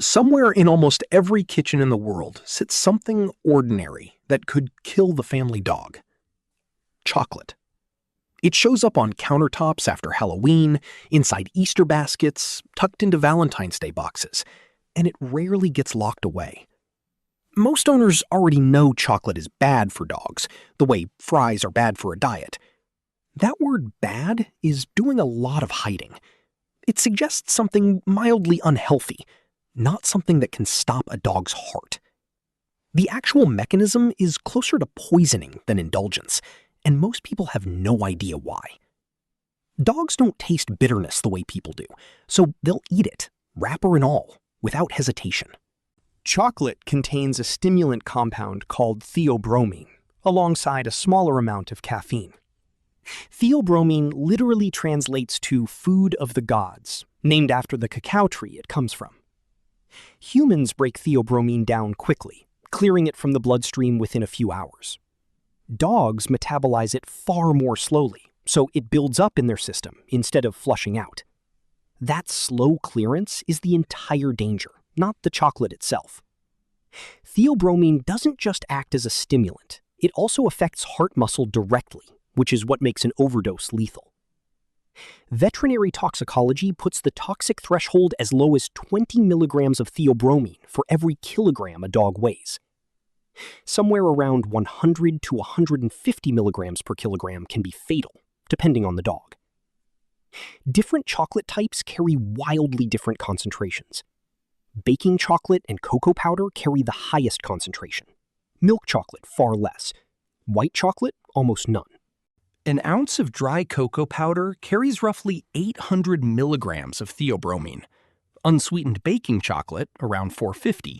Somewhere in almost every kitchen in the world sits something ordinary that could kill the family dog. Chocolate. It shows up on countertops after Halloween, inside Easter baskets, tucked into Valentine's Day boxes, and it rarely gets locked away. Most owners already know chocolate is bad for dogs, the way fries are bad for a diet. That word bad is doing a lot of hiding. It suggests something mildly unhealthy, not something that can stop a dog's heart. The actual mechanism is closer to poisoning than indulgence, and most people have no idea why. Dogs don't taste bitterness the way people do, so they'll eat it, wrapper and all, without hesitation. Chocolate contains a stimulant compound called theobromine, alongside a smaller amount of caffeine. Theobromine literally translates to food of the gods, named after the cacao tree it comes from. Humans break theobromine down quickly, clearing it from the bloodstream within a few hours. Dogs metabolize it far more slowly, so it builds up in their system instead of flushing out. That slow clearance is the entire danger, not the chocolate itself. Theobromine doesn't just act as a stimulant, it also affects heart muscle directly, which is what makes an overdose lethal. Veterinary toxicology puts the toxic threshold as low as 20 milligrams of theobromine for every kilogram a dog weighs. Somewhere around 100 to 150 milligrams per kilogram can be fatal, depending on the dog. Different chocolate types carry wildly different concentrations. Baking chocolate and cocoa powder carry the highest concentration. Milk chocolate far less. White chocolate almost none. An ounce of dry cocoa powder carries roughly 800 milligrams of theobromine. Unsweetened baking chocolate, around 450.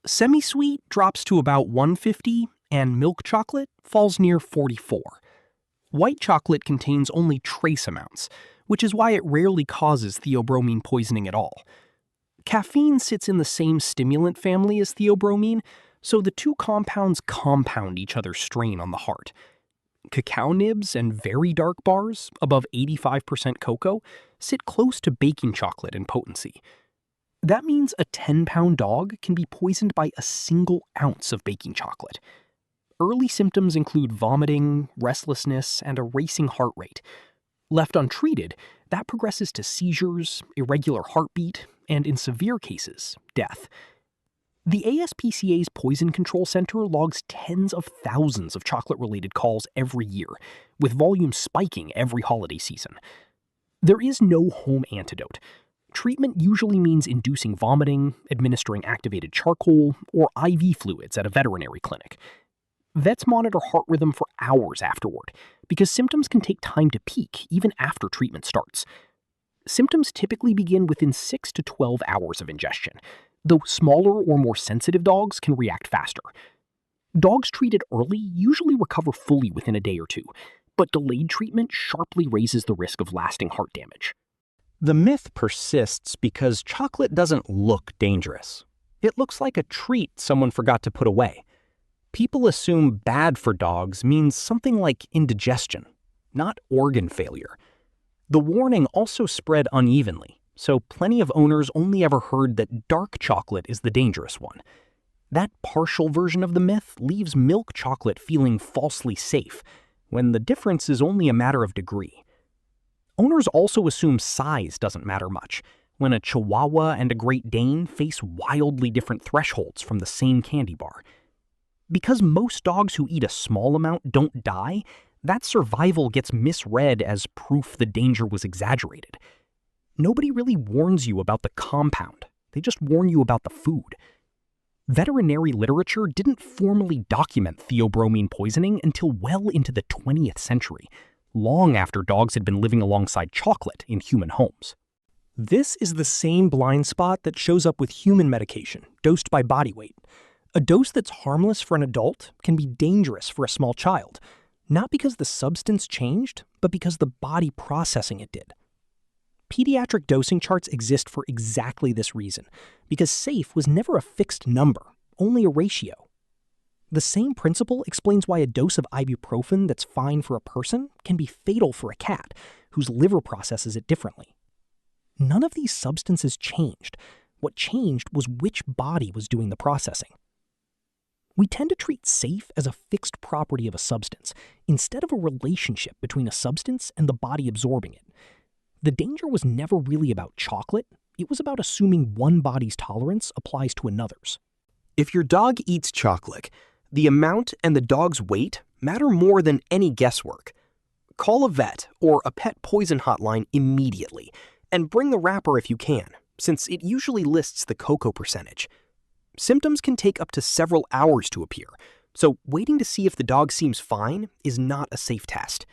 Semi-sweet drops to about 150, and milk chocolate falls near 44. White chocolate contains only trace amounts, which is why it rarely causes theobromine poisoning at all. Caffeine sits in the same stimulant family as theobromine, so the two compounds compound each other's strain on the heart. Cacao nibs and very dark bars, above 85% cocoa, sit close to baking chocolate in potency. That means a 10-pound dog can be poisoned by a single ounce of baking chocolate. Early symptoms include vomiting, restlessness, and a racing heart rate. Left untreated, that progresses to seizures, irregular heartbeat, and in severe cases, death. The ASPCA's Poison Control Center logs tens of thousands of chocolate-related calls every year, with volume spiking every holiday season. There is no home antidote. Treatment usually means inducing vomiting, administering activated charcoal, or IV fluids at a veterinary clinic. Vets monitor heart rhythm for hours afterward, because symptoms can take time to peak even after treatment starts. Symptoms typically begin within 6 to 12 hours of ingestion, though smaller or more sensitive dogs can react faster. Dogs treated early usually recover fully within a day or two, but delayed treatment sharply raises the risk of lasting heart damage. The myth persists because chocolate doesn't look dangerous. It looks like a treat someone forgot to put away. People assume bad for dogs means something like indigestion, not organ failure. The warning also spread unevenly, so plenty of owners only ever heard that dark chocolate is the dangerous one. That partial version of the myth leaves milk chocolate feeling falsely safe, when the difference is only a matter of degree. Owners also assume size doesn't matter much, when a Chihuahua and a Great Dane face wildly different thresholds from the same candy bar. Because most dogs who eat a small amount don't die, that survival gets misread as proof the danger was exaggerated. Nobody really warns you about the compound. They just warn you about the food. Veterinary literature didn't formally document theobromine poisoning until well into the 20th century, long after dogs had been living alongside chocolate in human homes. This is the same blind spot that shows up with human medication, dosed by body weight. A dose that's harmless for an adult can be dangerous for a small child, not because the substance changed, but because the body processing it did. Pediatric dosing charts exist for exactly this reason, because safe was never a fixed number, only a ratio. The same principle explains why a dose of ibuprofen that's fine for a person can be fatal for a cat, whose liver processes it differently. None of these substances changed. What changed was which body was doing the processing. We tend to treat safe as a fixed property of a substance, instead of a relationship between a substance and the body absorbing it. The danger was never really about chocolate, it was about assuming one body's tolerance applies to another's. If your dog eats chocolate, the amount and the dog's weight matter more than any guesswork. Call a vet or a pet poison hotline immediately, and bring the wrapper if you can, since it usually lists the cocoa percentage. Symptoms can take up to several hours to appear, so waiting to see if the dog seems fine is not a safe test.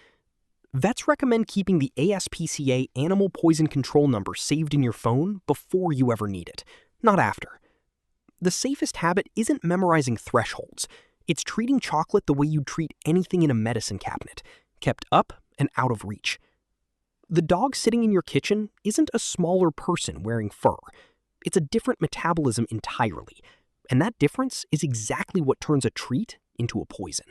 Vets recommend keeping the ASPCA animal poison control number saved in your phone before you ever need it, not after. The safest habit isn't memorizing thresholds. It's treating chocolate the way you'd treat anything in a medicine cabinet, kept up and out of reach. The dog sitting in your kitchen isn't a smaller person wearing fur. It's a different metabolism entirely, and that difference is exactly what turns a treat into a poison.